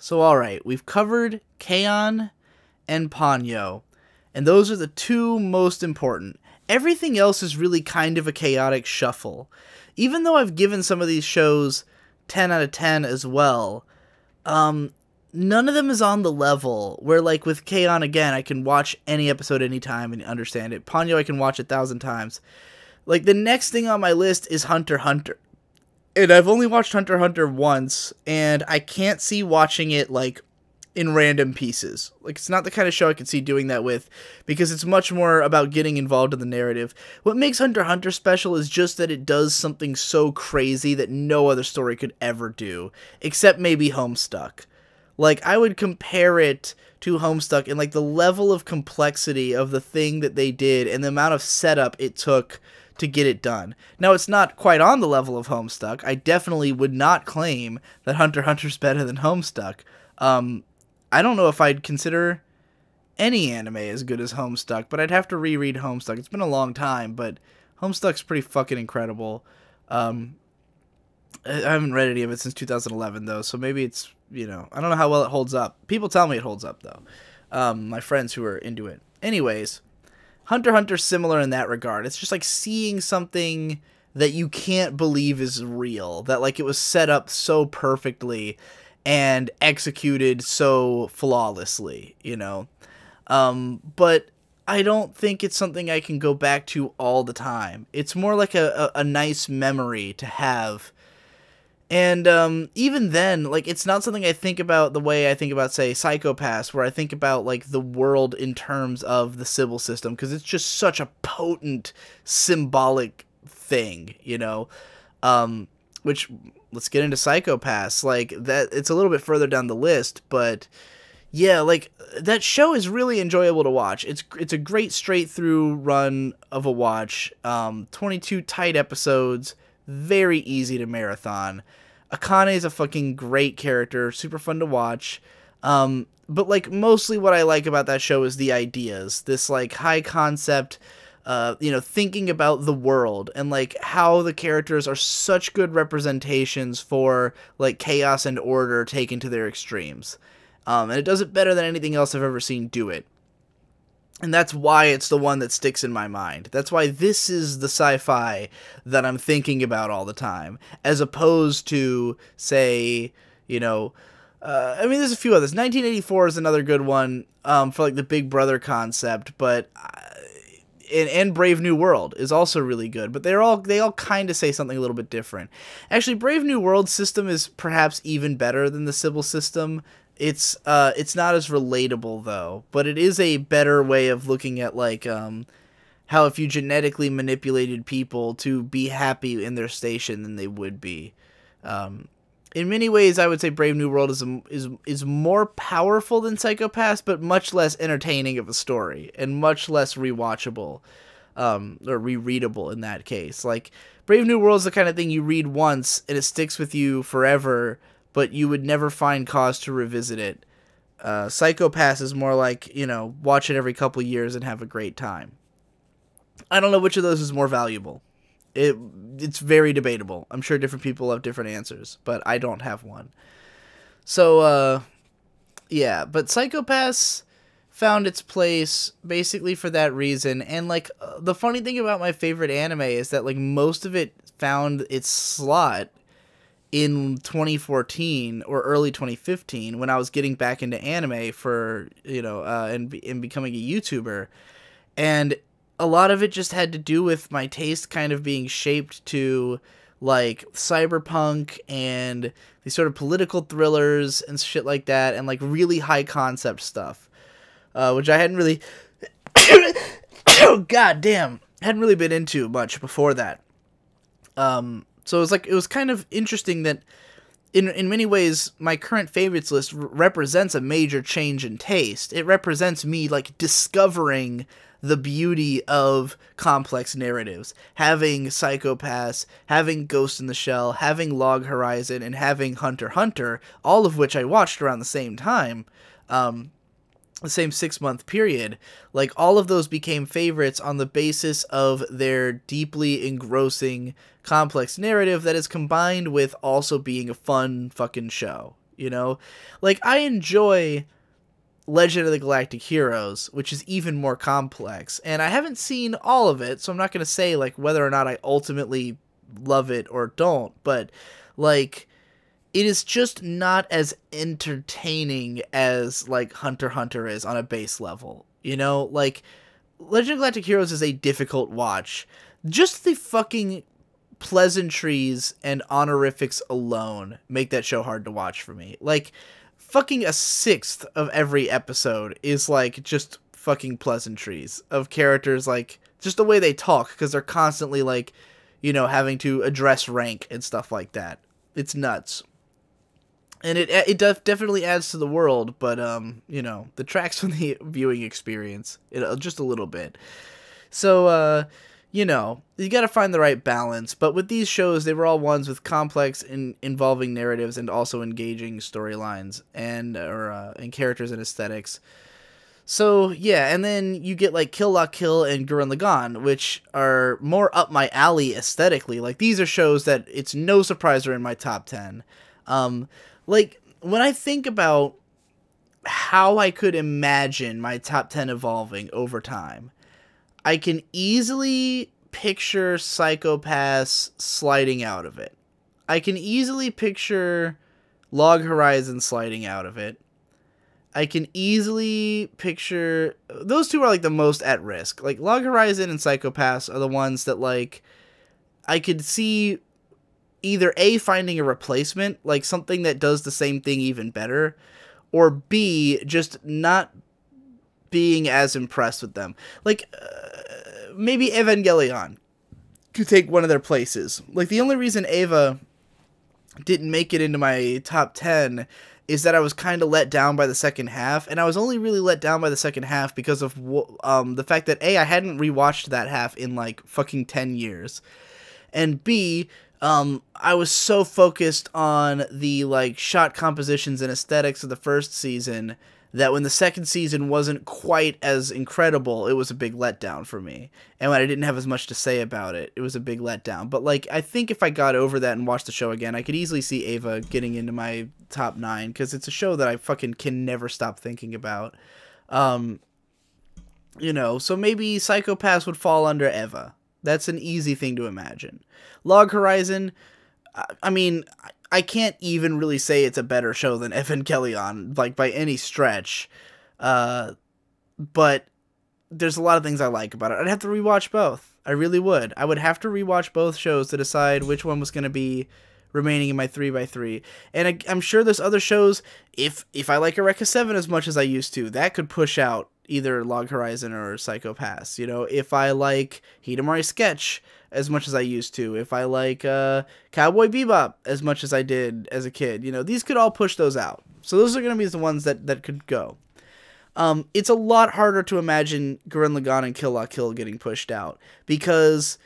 So alright, we've covered Kaon and Ponyo, and those are the two most important. Everything else is really kind of a chaotic shuffle. Even though I've given some of these shows 10 out of 10 as well, none of them is on the level where, like, with Kaon, again, I can watch any episode anytime and understand it. Ponyo I can watch 1,000 times. Like, the next thing on my list is Hunter x Hunter. And I've only watched Hunter x Hunter once, and I can't see watching it, like, in random pieces. Like, it's not the kind of show I could see doing that with, because it's much more about getting involved in the narrative. What makes Hunter x Hunter special is just that it does something so crazy that no other story could ever do, except maybe Homestuck. Like, I would compare it to Homestuck in, like, the level of complexity of the thing that they did and the amount of setup it took to get it done. Now, it's not quite on the level of Homestuck. I definitely would not claim that Hunter x Hunter's better than Homestuck. I don't know if I'd consider any anime as good as Homestuck, but I'd have to reread Homestuck. It's been a long time, but Homestuck's pretty fucking incredible. I haven't read any of it since 2011, though, so maybe it's, you know, I don't know how well it holds up. People tell me it holds up, though. My friends who are into it. Anyways, Hunter x Hunter's similar in that regard. It's just like seeing something that you can't believe is real, that, like, it was set up so perfectly and executed so flawlessly, you know? But I don't think it's something I can go back to all the time. It's more like a nice memory to have. And even then, like, it's not something I think about the way I think about, say, Psycho Pass, where I think about, like, the world in terms of the Sibyl system, because it's just such a potent, symbolic thing, you know? Which, let's get into Psycho Pass. Like, that, it's a little bit further down the list, but yeah, like, that show is really enjoyable to watch. It's a great straight-through run of a watch. 22 tight episodes, very easy to marathon. Akane is a fucking great character, super fun to watch. But, like, mostly what I like about that show is the ideas. This, like, high concept, you know, thinking about the world and, like, how the characters are such good representations for, like, chaos and order taken to their extremes. And it does it better than anything else I've ever seen do it. And that's why it's the one that sticks in my mind. That's why this is the sci-fi that I'm thinking about all the time, as opposed to, say, you know, I mean, there's a few others. 1984 is another good one for, like, the Big Brother concept, but and Brave New World is also really good, but they all kind of say something a little bit different. Actually, Brave New World system is perhaps even better than the Sibyl system. It's not as relatable, though, but it is a better way of looking at, like, how if you genetically manipulated people to be happy in their station, then they would be. In many ways, I would say Brave New World is more powerful than Psycho Pass, but much less entertaining of a story, and much less rewatchable, or rereadable in that case. Like, Brave New World is the kind of thing you read once, and it sticks with you forever, but you would never find cause to revisit it. Psycho Pass is more like, you know, watch it every couple years and have a great time. I don't know which of those is more valuable. It's very debatable. I'm sure different people have different answers, but I don't have one. So, yeah, but Psycho Pass found its place basically for that reason, and, like, the funny thing about my favorite anime is that, like, most of it found its slot in 2014 or early 2015 when I was getting back into anime for, you know, and becoming a YouTuber. And a lot of it just had to do with my taste kind of being shaped to, like, cyberpunk and these sort of political thrillers and shit like that, and, like, really high concept stuff, which I hadn't really, god damn, hadn't really been into much before that. So it was kind of interesting that in many ways my current favorites list represents a major change in taste. It represents me, like, discovering the beauty of complex narratives, having Psycho Pass, having Ghost in the Shell, having Log Horizon, and having Hunter x Hunter, all of which I watched around the same time, the same 6-month period. Like, all of those became favorites on the basis of their deeply engrossing complex narrative that is combined with also being a fun fucking show, you know? Like, I enjoy Legend of the Galactic Heroes, which is even more complex, and I haven't seen all of it, so I'm not going to say, like, whether or not I ultimately love it or don't, but, like, it is just not as entertaining as, like, Hunter x Hunter is on a base level, you know? Like, Legend of Galactic Heroes is a difficult watch. Just the fucking pleasantries and honorifics alone make that show hard to watch for me. Like, fucking a sixth of every episode is, like, just fucking pleasantries of characters, like, just the way they talk, because they're constantly, like, you know, having to address rank and stuff like that. It's nuts. And it definitely adds to the world, but, you know, the tracks from the viewing experience, just a little bit. So, you know, you gotta find the right balance, but with these shows, they were all ones with complex and involving narratives and also engaging storylines and characters and aesthetics. So, yeah, and then you get, like, Kill La Kill and Gurren Lagann, which are more up my alley aesthetically. Like, these are shows that it's no surprise are in my top 10. Like, when I think about how I could imagine my top 10 evolving over time, I can easily picture Psycho Pass sliding out of it. I can easily picture Log Horizon sliding out of it. I can easily picture... Those two are, like, the most at risk. Like, Log Horizon and Psycho Pass are the ones that, like, I could see either A, finding a replacement, like something that does the same thing even better, or B, just not being as impressed with them. Like, maybe Evangelion could take one of their places. Like, the only reason Eva didn't make it into my top 10 is that I was kind of let down by the second half, and I was only really let down by the second half because of the fact that A, I hadn't rewatched that half in, like, fucking 10 years, and B, I was so focused on the, like, shot compositions and aesthetics of the first season that when the second season wasn't quite as incredible, it was a big letdown for me. And when I didn't have as much to say about it, it was a big letdown. But, like, I think if I got over that and watched the show again, I could easily see Ava getting into my top 9, because it's a show that I fucking can never stop thinking about. You know, so maybe Psycho Pass would fall under Eva. That's an easy thing to imagine. Log Horizon, I mean, I can't even really say it's a better show than Evangelion, like, by any stretch. But there's a lot of things I like about it. I'd have to rewatch both. I really would. I would have to rewatch both shows to decide which one was going to be remaining in my 3x3. And I'm sure there's other shows, if I like Eureka 7 as much as I used to, that could push out either Log Horizon or Psycho Pass. You know, if I like Hidamari Sketch as much as I used to, if I like Cowboy Bebop as much as I did as a kid, you know, these could all push those out. So those are going to be the ones that could go. It's a lot harder to imagine Gurren Lagann and Kill La Kill getting pushed out, because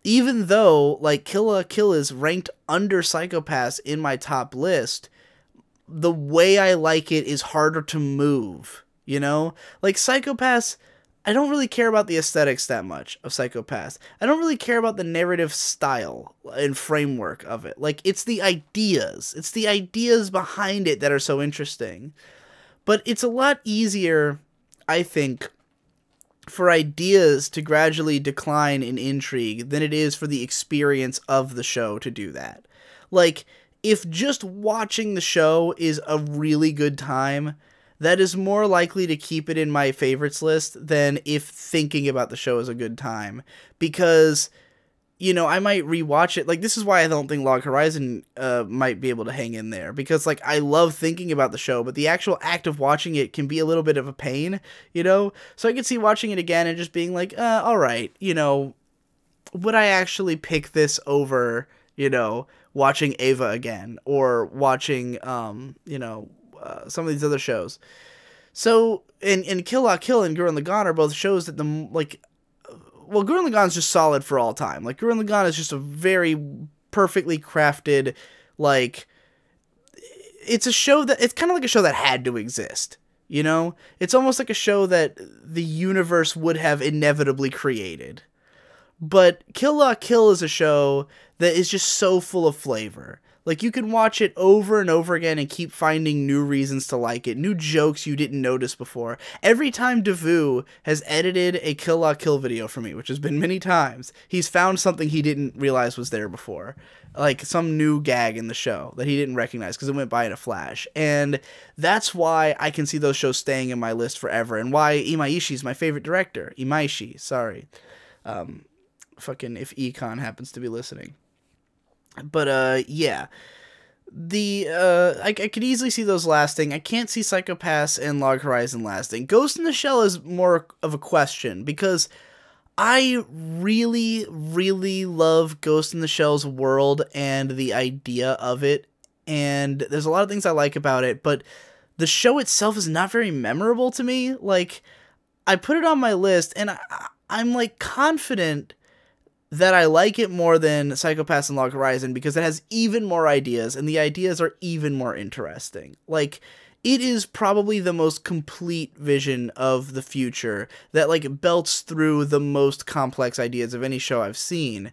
even though, like, Kill La Kill is ranked under Psycho Pass in my top list, the way I like it is harder to move, you know? Like, Psycho Pass, I don't really care about the aesthetics that much of Psycho Pass. I don't really care about the narrative style and framework of it. Like, it's the ideas. It's the ideas behind it that are so interesting. But it's a lot easier, I think, for ideas to gradually decline in intrigue than it is for the experience of the show to do that. Like, if just watching the show is a really good time, that is more likely to keep it in my favorites list than if thinking about the show is a good time. Because, you know, I might rewatch it. Like, this is why I don't think Log Horizon might be able to hang in there. Because, like, I love thinking about the show, but the actual act of watching it can be a little bit of a pain, you know? So I could see watching it again and just being like, alright, you know, would I actually pick this over, you know, watching Ava again? Or watching, you know, some of these other shows. So, and Kill La Kill and Gurren Lagann are both shows that well, Gurren Lagann's just solid for all time. Like, Gurren Lagann is just a very perfectly crafted, like, it's a show that, it's kind of like a show that had to exist, you know? It's almost like a show that the universe would have inevitably created. But Kill La Kill is a show that is just so full of flavor. Like, you can watch it over and over again and keep finding new reasons to like it, new jokes you didn't notice before. Every time Devu has edited a Kill La Kill video for me, which has been many times, he's found something he didn't realize was there before. Like, some new gag in the show that he didn't recognize because it went by in a flash. And that's why I can see those shows staying in my list forever, and why Imaishi is my favorite director. Imaishi, sorry. Fucking if Econ happens to be listening. But, yeah. I could easily see those lasting. I can't see Psycho-Pass and Log Horizon lasting. Ghost in the Shell is more of a question, because I really, really love Ghost in the Shell's world and the idea of it, and there's a lot of things I like about it, but the show itself is not very memorable to me. Like, I put it on my list, and I'm, like, confident that I like it more than Psycho-Pass and Log Horizon because it has even more ideas, and the ideas are even more interesting. Like, it is probably the most complete vision of the future that, like, belts through the most complex ideas of any show I've seen.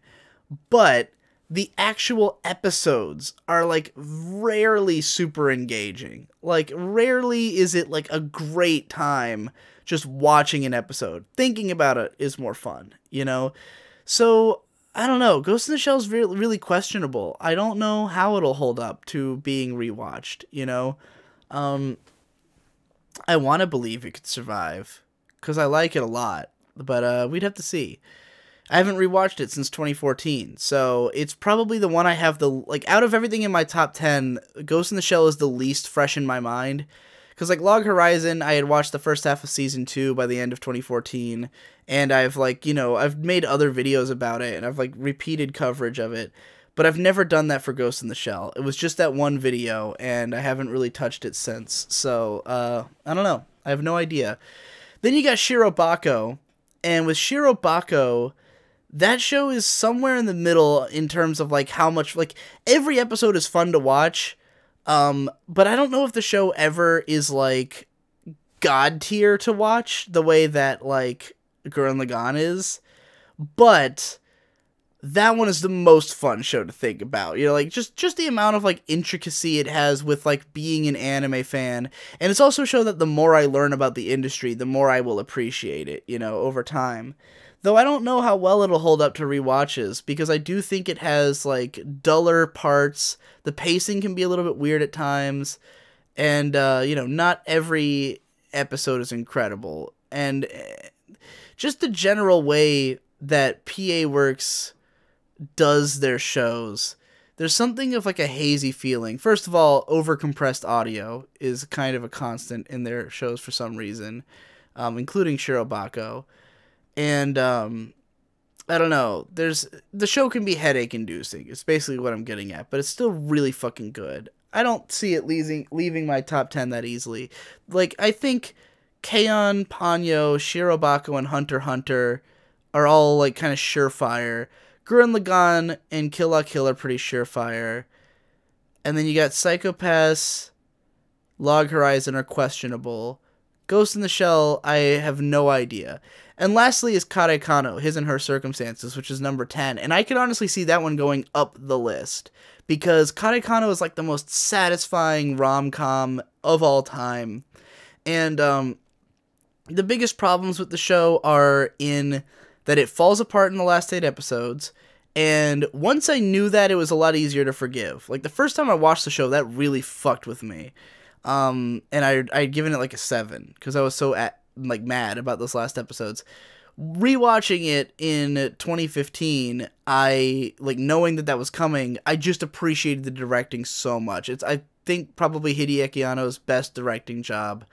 But the actual episodes are, like, rarely super engaging. Like, rarely is it, like, a great time just watching an episode. Thinking about it is more fun, you know? So, I don't know. Ghost in the Shell is really, really questionable. I don't know how it'll hold up to being rewatched, you know? I want to believe it could survive, because I like it a lot, but we'd have to see. I haven't rewatched it since 2014, so it's probably the one I have out of everything in my top 10, Ghost in the Shell is the least fresh in my mind. Because, like, Log Horizon, I had watched the first half of Season 2 by the end of 2014, and I've, like, you know, I've made other videos about it, and I've, like, repeated coverage of it, but I've never done that for Ghost in the Shell. It was just that one video, and I haven't really touched it since, so, I don't know. I have no idea. Then you got Shirobako, and with Shirobako, that show is somewhere in the middle in terms of, like, how much, like, every episode is fun to watch, but I don't know if the show ever is, like, god tier to watch the way that, like, Gurren Lagann is, but that one is the most fun show to think about, you know, like, just the amount of, like, intricacy it has with, like, being an anime fan, and it's also a show that the more I learn about the industry, the more I will appreciate it, you know, over time. Though I don't know how well it'll hold up to rewatches, because I do think it has, like, duller parts. The pacing can be a little bit weird at times. And, you know, not every episode is incredible. And just the general way that PA Works does their shows, there's something of, like, a hazy feeling. First of all, overcompressed audio is kind of a constant in their shows for some reason, including Shirobako. And, I don't know, the show can be headache-inducing, it's basically what I'm getting at, but it's still really fucking good. I don't see it leaving my top 10 that easily. Like, I think K-On!, Ponyo, Shirobako, and Hunter x Hunter are all, like, kind of surefire. Gurren Lagann and Kill La Kill are pretty surefire. And then you got Psycho-Pass, Log Horizon are questionable. Ghost in the Shell, I have no idea. And lastly is Kare Kano, His and Her Circumstances, which is number 10. And I could honestly see that one going up the list, because Kare Kano is, like, the most satisfying rom-com of all time. And the biggest problems with the show are in that it falls apart in the last 8 episodes. And once I knew that, it was a lot easier to forgive. Like, the first time I watched the show, that really fucked with me. And I'd given it, like, a 7, because I was so mad about those last episodes. Rewatching it in 2015, I, like, knowing that was coming, I just appreciated the directing so much. It's, I think, probably Hideaki Anno's best directing job,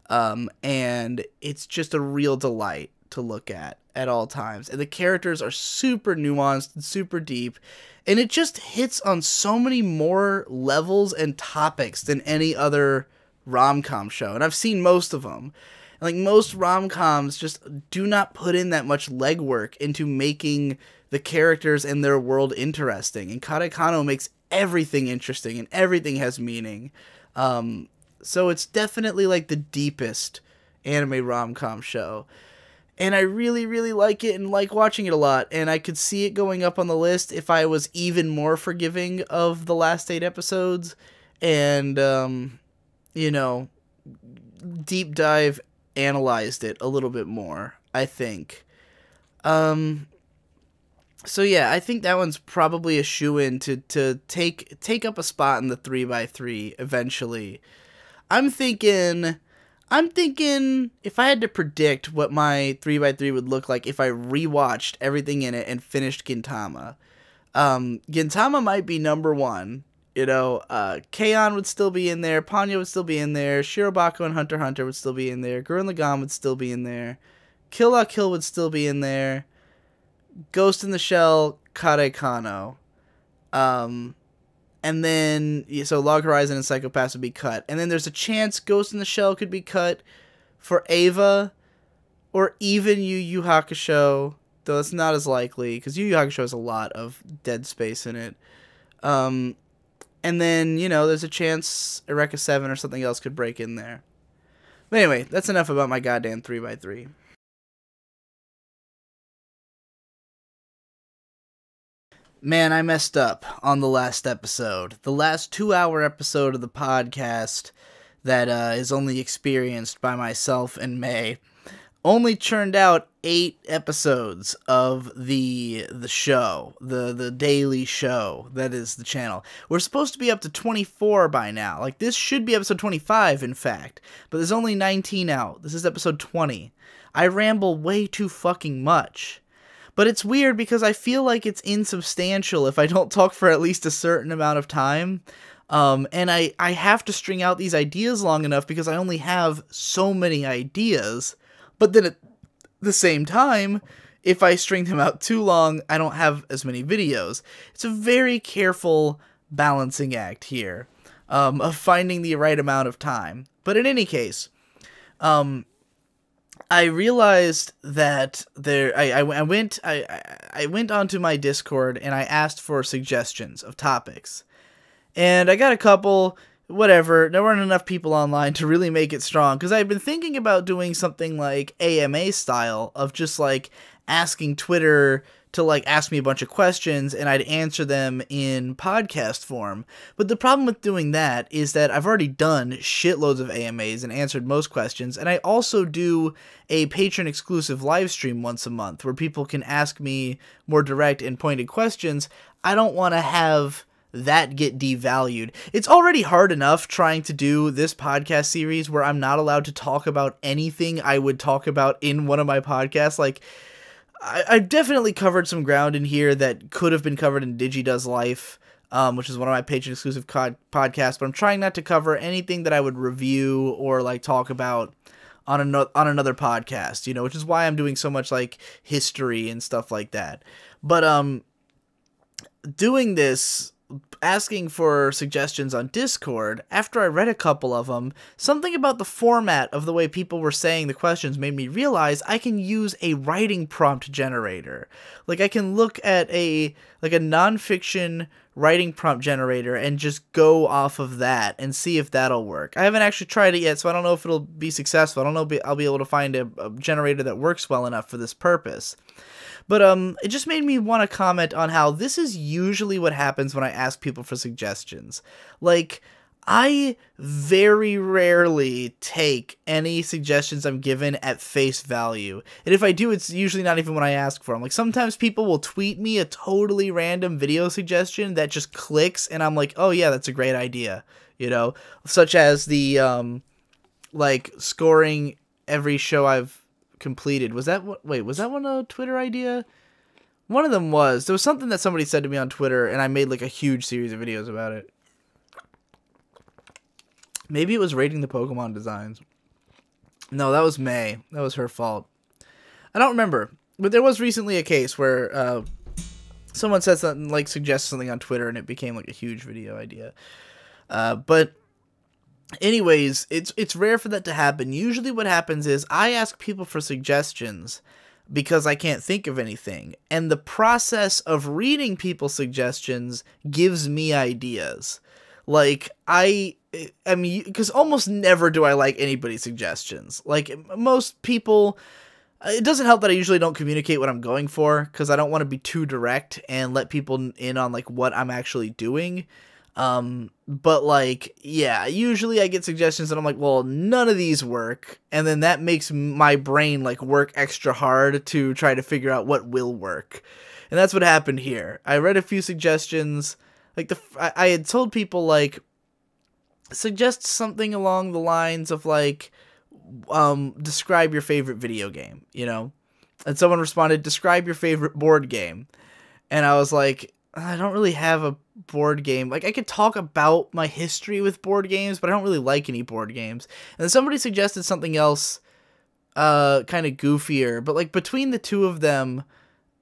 and it's just a real delight to look at all times. And the characters are super nuanced and super deep, and it just hits on so many more levels and topics than any other rom-com show, and I've seen most of them. Like, most rom-coms just do not put in that much legwork into making the characters and their world interesting. And Kare Kano makes everything interesting, and everything has meaning. So it's definitely, like, the deepest anime rom-com show. And I really, really like it and like watching it a lot. And I could see it going up on the list if I was even more forgiving of the last 8 episodes. And, you know, deep dive analyzed it a little bit more, I think. So yeah, I think that one's probably a shoo-in to take up a spot in the 3x3 eventually. I'm thinking if I had to predict what my 3x3 would look like if I rewatched everything in it and finished Gintama, Gintama might be number 1. You know, K-On! Would still be in there, Ponyo would still be in there, Shirobako and Hunter x Hunter would still be in there, Gurren Lagann would still be in there, Kill La Kill would still be in there, Ghost in the Shell, Kare Kano. And then, so Log Horizon and Psycho-Pass would be cut. And then there's a chance Ghost in the Shell could be cut for Eva, or even Yu Yu Hakusho, though it's not as likely, because Yu Yu Hakusho has a lot of dead space in it. And then, you know, there's a chance Eureka 7 or something else could break in there. But anyway, that's enough about my goddamn 3x3. Man, I messed up on the last episode. The last 2-hour episode of the podcast that is only experienced by myself and May only churned out 8 episodes of the show, the daily show that is the channel. We're supposed to be up to 24 by now. Like, this should be episode 25, in fact, but there's only 19 out. This is episode 20. I ramble way too fucking much. But it's weird because I feel like it's insubstantial if I don't talk for at least a certain amount of time. And I have to string out these ideas long enough because I only have so many ideas. But then at the same time, if I string them out too long, I don't have as many videos. It's a very careful balancing act here, of finding the right amount of time. But in any case, I realized that I went onto my Discord and I asked for suggestions of topics. And I got a couple. Whatever, there weren't enough people online to really make it strong, because I've been thinking about doing something like AMA style, of just, like, asking Twitter to, like, ask me a bunch of questions, and I'd answer them in podcast form. But the problem with doing that is that I've already done shitloads of AMAs and answered most questions, and I also do a patron-exclusive live stream once a month, where people can ask me more direct and pointed questions. I don't want to have that get devalued. It's already hard enough trying to do this podcast series where I'm not allowed to talk about anything I would talk about in one of my podcasts. Like, I've definitely covered some ground in here that could have been covered in Digi Does Life, which is one of my patron-exclusive podcasts, but I'm trying not to cover anything that I would review or, like, talk about on another podcast, you know, which is why I'm doing so much, like, history and stuff like that. But, doing this, asking for suggestions on Discord, after I read a couple of them, something about the format of the way people were saying the questions made me realize I can use a writing prompt generator. Like, I can look at a nonfiction writing prompt generator and just go off of that and see if that'll work. I haven't actually tried it yet, so I don't know if it'll be successful. I don't know if I'll be able to find a generator that works well enough for this purpose. But it just made me want to comment on how this is usually what happens when I ask people for suggestions. Like, I very rarely take any suggestions I'm given at face value. And if I do, it's usually not even when I ask for them. Like, sometimes people will tweet me a totally random video suggestion that just clicks, and I'm like, oh yeah, that's a great idea. You know? Such as the, like, scoring every show I've completed. Was that one a Twitter idea? One of them was. There was something that somebody said to me on Twitter, and I made, like, a huge series of videos about it. Maybe it was rating the Pokemon designs. No, that was May. That was her fault. I don't remember. But there was recently a case where someone said something, like, suggested something on Twitter, and it became, like, a huge video idea. But anyways, it's rare for that to happen. Usually what happens is I ask people for suggestions because I can't think of anything. And the process of reading people's suggestions gives me ideas. Like, I mean, because almost never do I like anybody's suggestions. Like, most people, It doesn't help that I usually don't communicate what I'm going for, because I don't want to be too direct and let people in on, like, what I'm actually doing. But, like, yeah, usually I get suggestions and I'm like, well, none of these work, and then that makes my brain, like, work extra hard to try to figure out what will work. And that's what happened here. I read a few suggestions, like, I had told people, like, suggest something along the lines of, like, describe your favorite video game, you know? And someone responded, describe your favorite board game. And I was like, I don't really have a board game. Like, I could talk about my history with board games, but I don't really like any board games. And then somebody suggested something else, kind of goofier, but, like, between the two of them,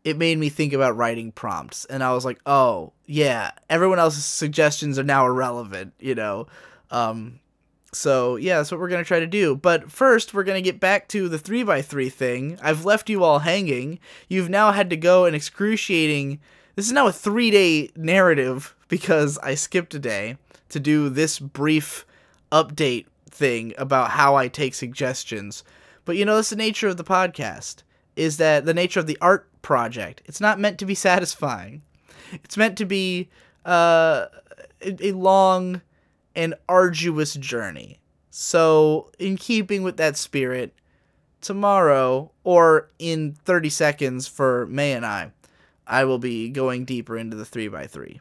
it made me think about writing prompts. And I was like, oh, yeah, everyone else's suggestions are now irrelevant, you know? So, yeah, that's what we're going to try to do. But first, we're going to get back to the 3x3 thing. I've left you all hanging. You've now had to go an excruciating... This is now a 3-day narrative because I skipped a day to do this brief update thing about how I take suggestions. But, you know, that's the nature of the podcast, is that the nature of the art project. It's not meant to be satisfying. It's meant to be a long and arduous journey. So, in keeping with that spirit, tomorrow, or in 30 seconds for May and I will be going deeper into the 3x3.